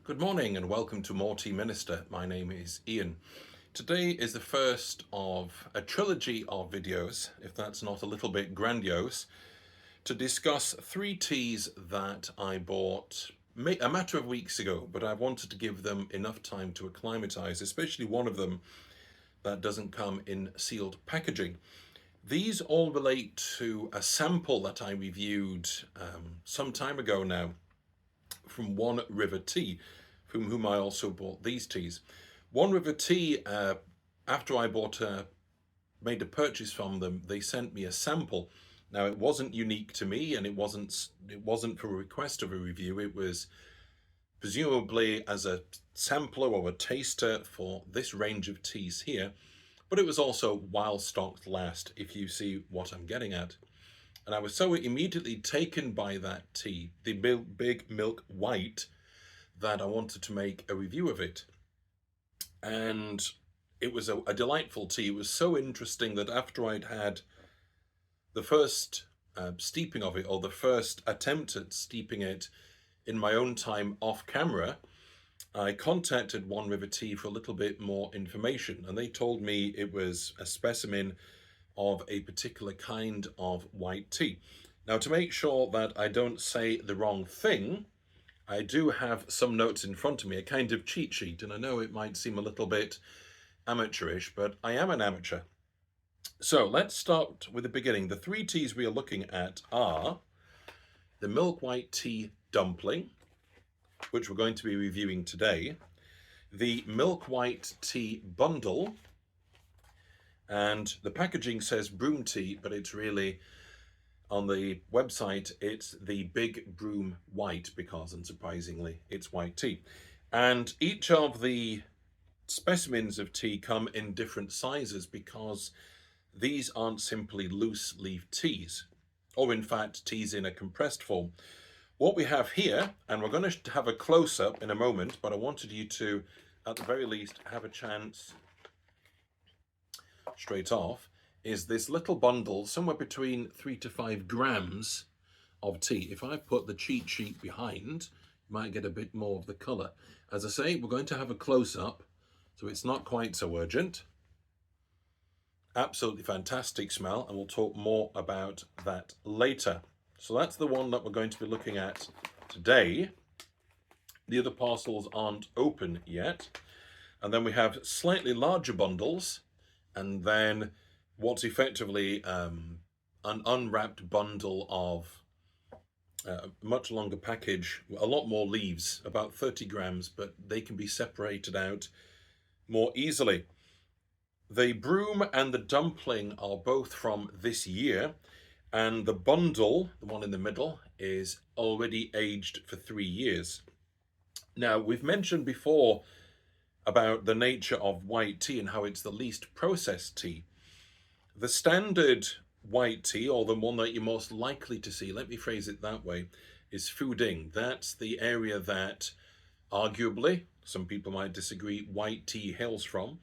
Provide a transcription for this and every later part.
Good morning and welcome to More Tea Minister. My name is Ian. Today is the first of a trilogy of videos, if that's not a little bit grandiose, to discuss three teas that I bought a matter of weeks ago, but I wanted to give them enough time to acclimatise, especially one of them that doesn't come in sealed packaging. These all relate to a sample that I reviewed some time ago now from One River Tea, from whom I also bought these teas. One River Tea, after I made a purchase from them, they sent me a sample. Now it wasn't unique to me, and it wasn't for a request of a review. It was presumably as a sampler or a taster for this range of teas here, but it was also while stocked last, if you see what I'm getting at. And I was so immediately taken by that tea, the Big Milk White, that I wanted to make a review of it. And it was a delightful tea. It was so interesting that after I'd had the first steeping of it, or the first attempt at steeping it in my own time off camera, I contacted One River Tea for a little bit more information, and they told me it was a specimen of a particular kind of white tea. Now, to make sure that I don't say the wrong thing, I do have some notes in front of me, a kind of cheat sheet, and I know it might seem a little bit amateurish, but I am an amateur. So let's start with the beginning. The three teas we are looking at are the Milk White Tea Dumpling, which we're going to be reviewing today, the Milk White Tea Bundle, and the packaging says Broom Tea, but it's really, on the website, it's the Big Broom White, because unsurprisingly, it's white tea. And each of the specimens of tea come in different sizes because these aren't simply loose leaf teas, or in fact, teas in a compressed form. What we have here, and we're going to have a close-up in a moment, but I wanted you to, at the very least, have a chance straight off, is this little bundle, somewhere between 3 to 5 grams of tea. If I put the cheat sheet behind, you might get a bit more of the colour. As I say, we're going to have a close-up, so it's not quite so urgent. Absolutely fantastic smell, and we'll talk more about that later. So that's the one that we're going to be looking at today. The other parcels aren't open yet. And then we have slightly larger bundles, and then what's effectively an unwrapped bundle of a much longer package, a lot more leaves, about 30 grams, but they can be separated out more easily. The broom and the dumpling are both from this year, and the bundle, the one in the middle, is already aged for 3 years. Now, we've mentioned before about the nature of white tea and how it's the least processed tea. The standard white tea, or the one that you're most likely to see, let me phrase it that way, is Fujian. That's the area that, arguably, some people might disagree, white tea hails from.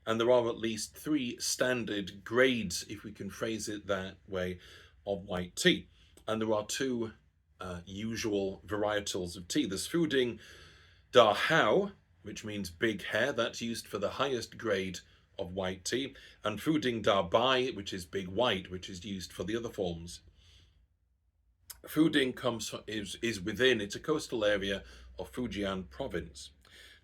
And there are at least 3 standard grades, if we can phrase it that way, of white tea. And there are 2 usual varietals of tea. There's Fujian Dabai, which means big hair, that's used for the highest grade of white tea, and Fujian Dabai, which is big white, which is used for the other forms. Fujian is within, it's a coastal area of Fujian Province.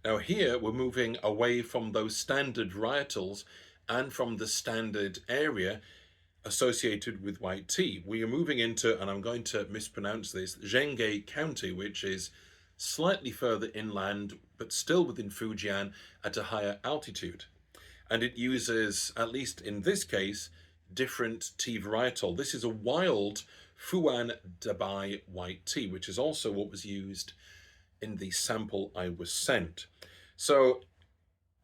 Now here we're moving away from those standard varietals and from the standard area associated with white tea. We are moving into, and I'm going to mispronounce this, Zhenghe County, which is slightly further inland, but still within Fujian at a higher altitude. And it uses, at least in this case, different tea varietal. This is a Wild Fu'an Dabai white tea, which is also what was used in the sample I was sent. So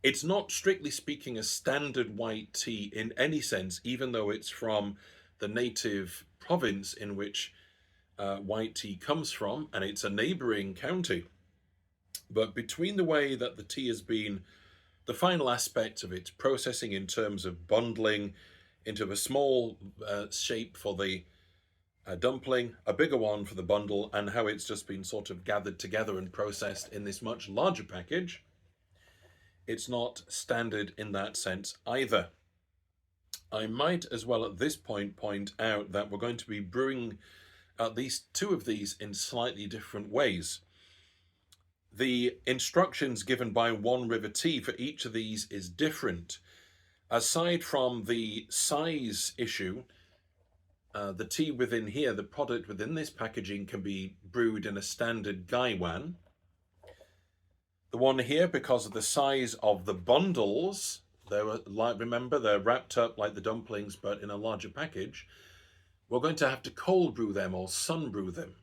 it's not, strictly speaking, a standard white tea in any sense, even though it's from the native province in which white tea comes from, and it's a neighbouring county. But between the way that the tea has been, the final aspect of its processing in terms of bundling into a small shape for the dumpling, a bigger one for the bundle, and how it's just been sort of gathered together and processed in this much larger package. It's not standard in that sense either. I might as well at this point out that we're going to be brewing at least two of these in slightly different ways. The instructions given by One River Tea for each of these is different. Aside from the size issue, the tea within here, the product within this packaging, can be brewed in a standard gaiwan. The one here, because of the size of the bundles, remember, they're wrapped up like the dumplings, but in a larger package. We're going to have to cold brew them or sun brew them,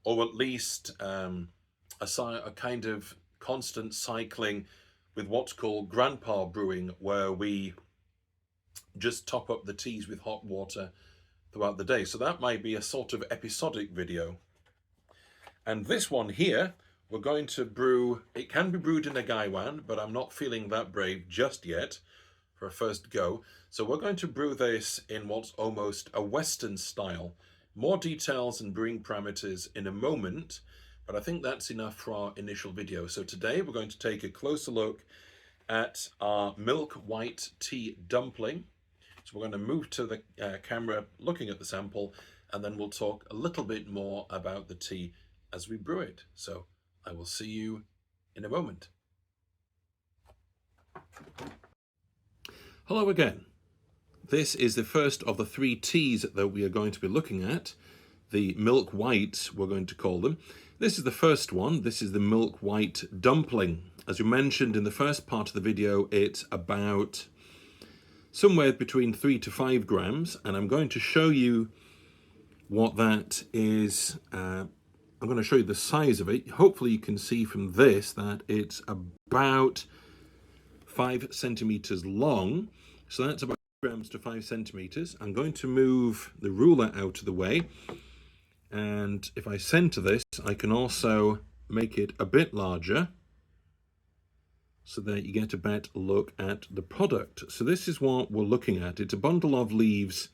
or at least a kind of constant cycling with what's called grandpa brewing, where we just top up the teas with hot water throughout the day. So that might be a sort of episodic video. And this one here, we're going to brew, it can be brewed in a gaiwan, but I'm not feeling that brave just yet for a first go. So we're going to brew this in what's almost a Western style. More details and brewing parameters in a moment, but I think that's enough for our initial video. So today we're going to take a closer look at our milk white tea dumpling. So we're going to move to the camera looking at the sample, and then we'll talk a little bit more about the tea as we brew it. So I will see you in a moment. Hello again. This is the first of the three teas that we are going to be looking at. The milk white, we're going to call them. This is the first one. This is the milk white dumpling. As we mentioned in the first part of the video, it's about somewhere between 3 to 5 grams, and I'm going to show you what that is. I'm going to show you the size of it. Hopefully you can see from this that it's about 5 centimeters long. So that's about 5 grams to 5 centimeters. I'm going to move the ruler out of the way. And if I center this, I can also make it a bit larger so that you get a better look at the product. So this is what we're looking at. It's a bundle of leaves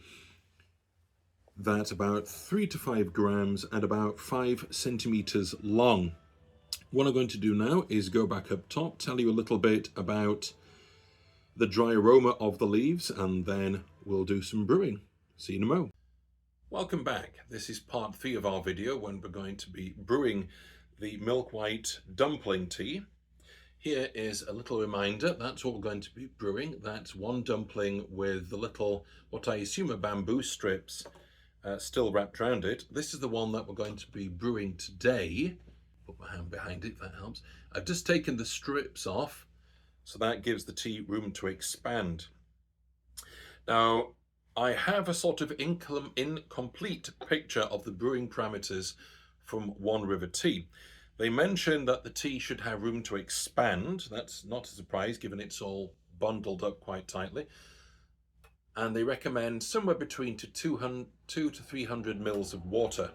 that's about 3 to 5 grams and about 5 centimeters long. What I'm going to do now is go back up top, tell you a little bit about the dry aroma of the leaves, and then we'll do some brewing. See you in a moment. Welcome back. This is part 3 of our video when we're going to be brewing the milk white dumpling tea. Here is a little reminder, that's what we're going to be brewing. That's one dumpling with the little, what I assume are bamboo strips still wrapped around it. This is the one that we're going to be brewing today. Put my hand behind it, if that helps. I've just taken the strips off, so that gives the tea room to expand. Now, I have a sort of incomplete picture of the brewing parameters from One River Tea. They mention that the tea should have room to expand. That's not a surprise given it's all bundled up quite tightly. And they recommend somewhere between 200 to 300 mils of water.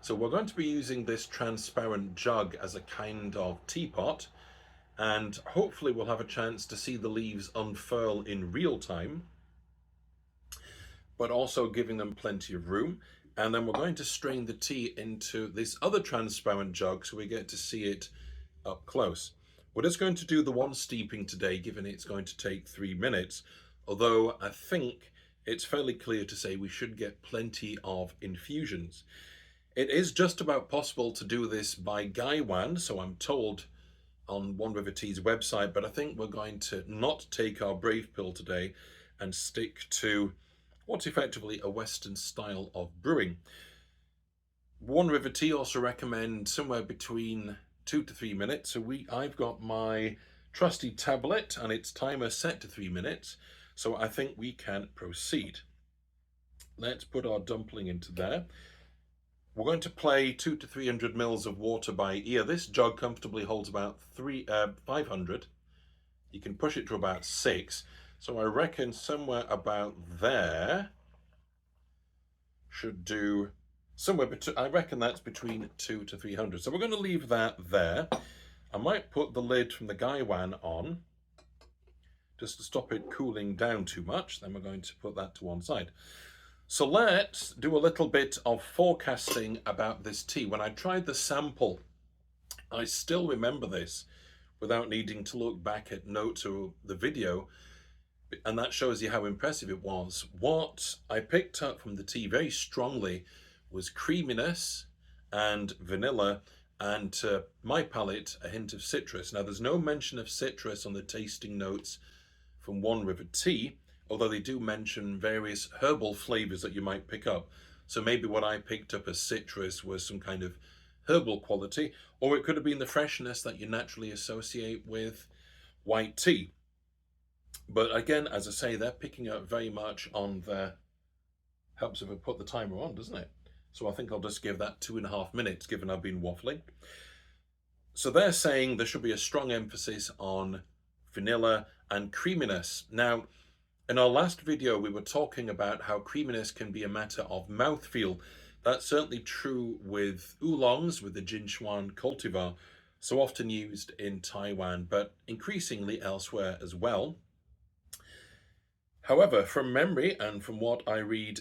So we're going to be using this transparent jug as a kind of teapot, and hopefully we'll have a chance to see the leaves unfurl in real time, but also giving them plenty of room. And then we're going to strain the tea into this other transparent jug so we get to see it up close. We're just going to do the one steeping today, given it's going to take 3 minutes, although I think it's fairly clear to say we should get plenty of infusions. It is just about possible to do this by gaiwan, so I'm told on One River Tea's website, but I think we're going to not take our brave pill today and stick to what's effectively a Western style of brewing. One River Tea also recommend somewhere between 2 to 3 minutes. So I've got my trusty tablet and its timer set to 3 minutes. So I think we can proceed. Let's put our dumpling into there. We're going to play 200 to 300 mils of water by ear. This jug comfortably holds about 500. You can push it to about 6. So I reckon somewhere about there should do somewhere between, I reckon that's between 200 to 300. So we're going to leave that there. I might put the lid from the gaiwan on just to stop it cooling down too much. Then we're going to put that to one side. So let's do a little bit of forecasting about this tea. When I tried the sample, I still remember this without needing to look back at notes or the video, and that shows you how impressive it was. What I picked up from the tea very strongly was creaminess and vanilla, and to my palate, a hint of citrus. Now, there's no mention of citrus on the tasting notes from One River Tea, although they do mention various herbal flavors that you might pick up. So maybe what I picked up as citrus was some kind of herbal quality, or it could have been the freshness that you naturally associate with white tea. But again, as I say, they're picking up very much on their, helps if I put the timer on, doesn't it? So I think I'll just give that 2.5 minutes, given I've been waffling. So they're saying there should be a strong emphasis on vanilla and creaminess. Now, in our last video, we were talking about how creaminess can be a matter of mouthfeel. That's certainly true with oolongs, with the Jinchuan cultivar, so often used in Taiwan, but increasingly elsewhere as well. However, from memory and from what I read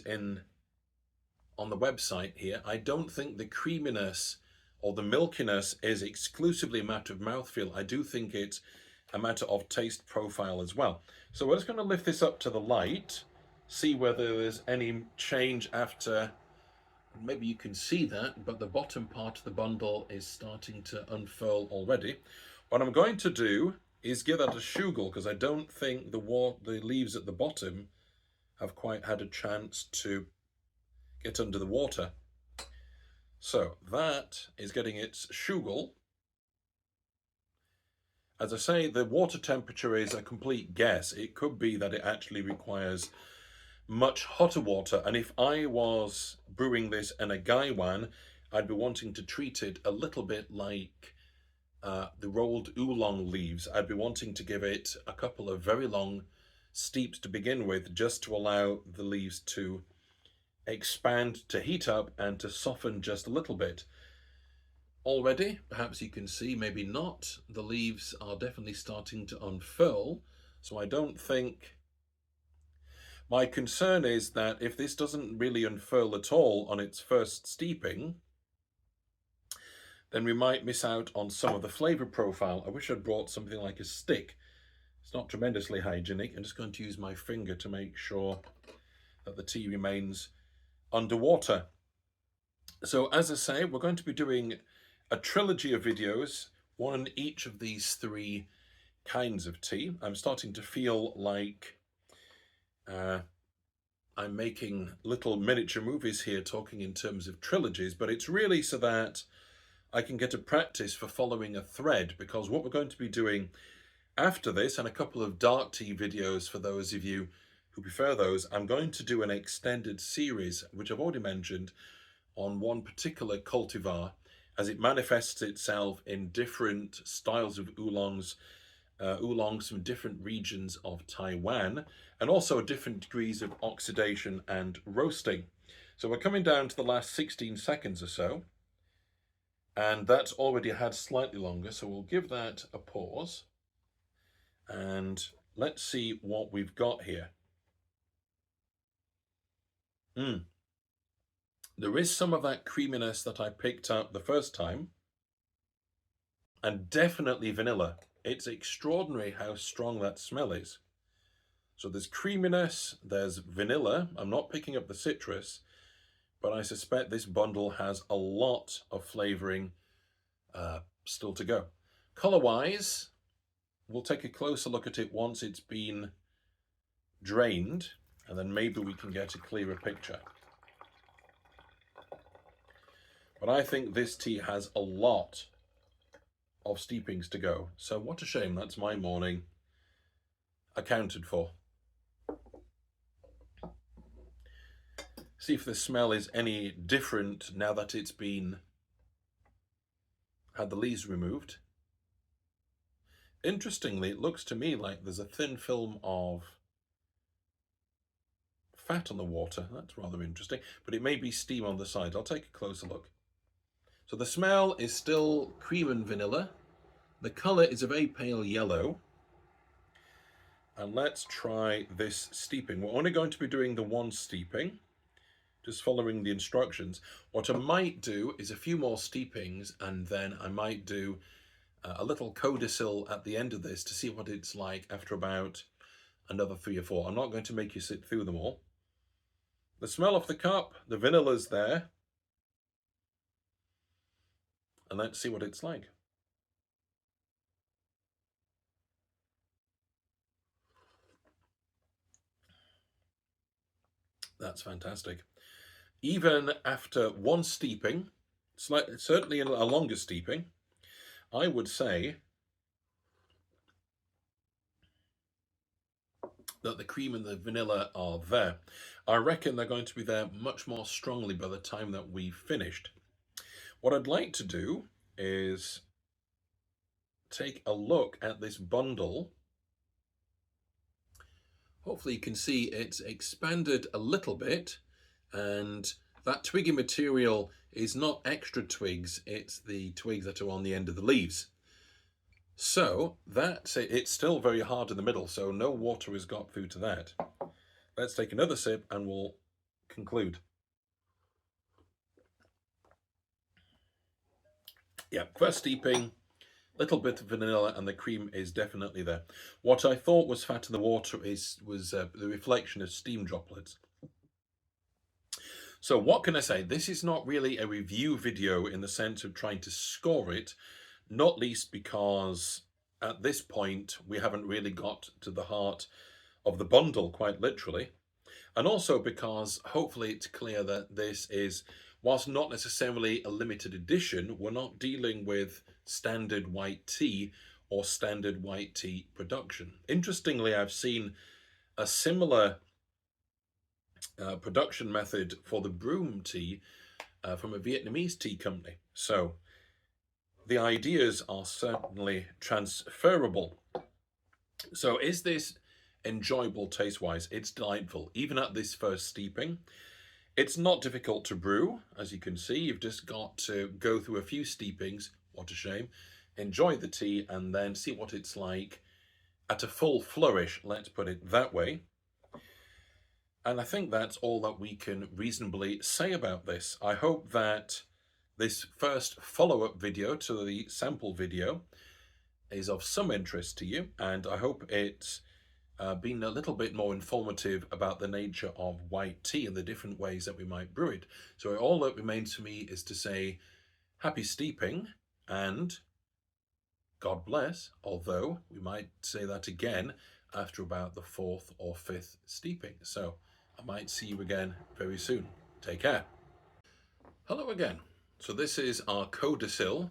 on the website here, I don't think the creaminess or the milkiness is exclusively a matter of mouthfeel. I do think it's a matter of taste profile as well. So we're just going to lift this up to the light, see whether there's any change after. Maybe you can see that, but the bottom part of the bundle is starting to unfurl already. What I'm going to do is give that a shuggle, because I don't think the leaves at the bottom have quite had a chance to get under the water. So that is getting its shuggle. As I say, the water temperature is a complete guess. It could be that it actually requires much hotter water, and if I was brewing this in a gaiwan, I'd be wanting to treat it a little bit like the rolled oolong leaves. I'd be wanting to give it a couple of very long steeps to begin with, just to allow the leaves to expand, to heat up, and to soften just a little bit. Already, perhaps you can see, maybe not, the leaves are definitely starting to unfurl, so I don't think. My concern is that if this doesn't really unfurl at all on its first steeping, then we might miss out on some of the flavor profile. I wish I'd brought something like a stick. It's not tremendously hygienic. I'm just going to use my finger to make sure that the tea remains underwater. So as I say, we're going to be doing a trilogy of videos, one on each of these three kinds of tea. I'm starting to feel like I'm making little miniature movies here, talking in terms of trilogies, but it's really so that I can get a practice for following a thread, because what we're going to be doing after this, and a couple of dark tea videos for those of you who prefer those, I'm going to do an extended series, which I've already mentioned, on one particular cultivar, as it manifests itself in different styles of oolongs from different regions of Taiwan, and also different degrees of oxidation and roasting. So we're coming down to the last 16 seconds or so, and that's already had slightly longer, so we'll give that a pause, and let's see what we've got here. There is some of that creaminess that I picked up the first time, and definitely vanilla. It's extraordinary how strong that smell is. So there's creaminess, there's vanilla. I'm not picking up the citrus, but I suspect this bundle has a lot of flavoring still to go. Color-wise, we'll take a closer look at it once it's been drained, and then maybe we can get a clearer picture. But I think this tea has a lot of steepings to go. So what a shame, that's my morning accounted for. See if the smell is any different now that it's had the leaves removed. Interestingly, it looks to me like there's a thin film of fat on the water. That's rather interesting, but it may be steam on the side. I'll take a closer look. So the smell is still cream and vanilla. The color is a very pale yellow. And let's try this steeping. We're only going to be doing the one steeping. just following the instructions. What I might do is a few more steepings, and then I might do a little codicil at the end of this to see what it's like after about another 3 or 4. I'm not going to make you sit through them all. The smell of the cup, the vanilla's there. And let's see what it's like. That's fantastic. Even after one steeping, certainly a longer steeping, I would say that the cream and the vanilla are there. I reckon they're going to be there much more strongly by the time that we've finished. What I'd like to do is take a look at this bundle. Hopefully you can see it's expanded a little bit, and that twiggy material is not extra twigs, it's the twigs that are on the end of the leaves. So that's it. It's still very hard in the middle, so no water has got through to that. Let's take another sip and we'll conclude. Yeah, first steeping, little bit of vanilla, and the cream is definitely there. What I thought was fat in the water was the reflection of steam droplets. So what can I say? This is not really a review video in the sense of trying to score it, not least because at this point we haven't really got to the heart of the bundle, quite literally. And also because hopefully it's clear that this is, whilst not necessarily a limited edition, we're not dealing with standard white tea or standard white tea production. Interestingly, I've seen a similar production method for the broom tea from a Vietnamese tea company. So the ideas are certainly transferable. So is this enjoyable taste-wise? It's delightful, even at this first steeping. It's not difficult to brew, as you can see. You've just got to go through a few steepings, what a shame, enjoy the tea, and then see what it's like at a full flourish, let's put it that way. And I think that's all that we can reasonably say about this. I hope that this first follow-up video to the sample video is of some interest to you, and I hope it's been a little bit more informative about the nature of white tea and the different ways that we might brew it. So all that remains for me is to say happy steeping and God bless, although we might say that again after about the 4th or 5th steeping. So I might see you again very soon. Take care. Hello again. So this is our codicil.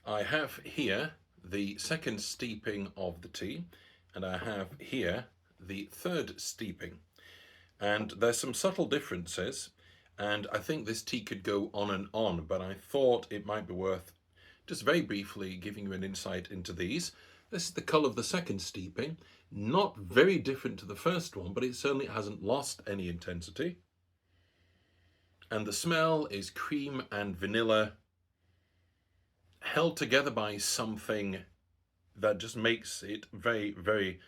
I have here the 2nd steeping of the tea, and I have here the 3rd steeping. And there's some subtle differences, and I think this tea could go on and on, but I thought it might be worth just very briefly giving you an insight into these. This is the colour of the 2nd steeping. Not very different to the first one, but it certainly hasn't lost any intensity. And the smell is cream and vanilla held together by something that just makes it very, very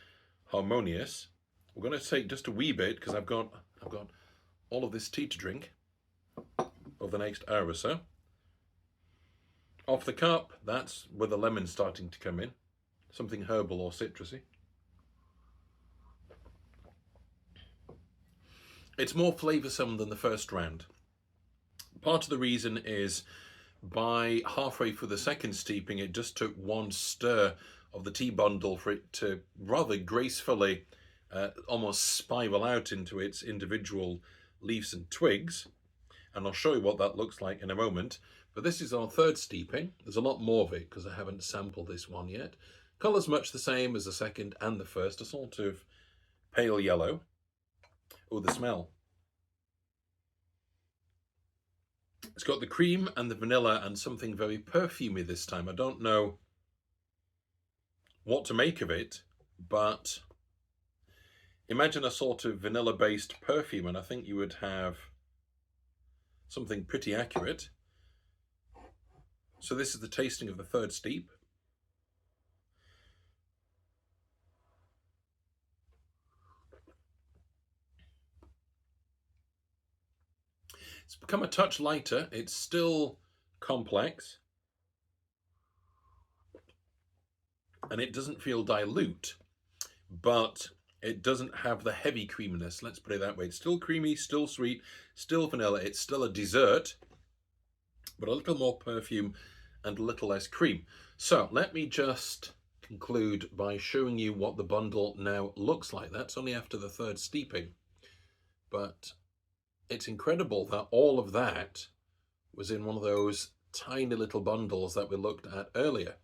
harmonious. We're going to take just a wee bit because I've got all of this tea to drink over the next hour or so. Off the cup, that's with the lemon starting to come in, something herbal or citrusy. It's more flavoursome than the first round. Part of the reason is by halfway through the 2nd steeping, it just took one stir of the tea bundle for it to rather gracefully almost spiral out into its individual leaves and twigs. And I'll show you what that looks like in a moment. But this is our 3rd steeping. There's a lot more of it because I haven't sampled this one yet. Colour's much the same as the 2nd and the 1st, a sort of pale yellow. Oh, the smell. It's got the cream and the vanilla and something very perfumey this time. I don't know what to make of it, but imagine a sort of vanilla-based perfume, and I think you would have something pretty accurate. So this is the tasting of the 3rd steep. It's become a touch lighter. It's still complex. And it doesn't feel dilute, but it doesn't have the heavy creaminess. Let's put it that way. It's still creamy, still sweet, still vanilla. It's still a dessert, but a little more perfume and a little less cream. So let me just conclude by showing you what the bundle now looks like. That's only after the third steeping, but it's incredible that all of that was in one of those tiny little bundles that we looked at earlier.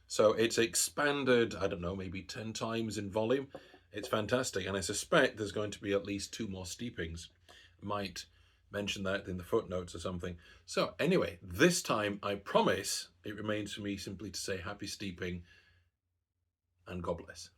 So it's expanded, I don't know, maybe 10 times in volume. It's fantastic, and I suspect there's going to be at least 2 more steepings. Might mention that in the footnotes or something. So anyway, this time I promise it remains for me simply to say happy steeping and God bless.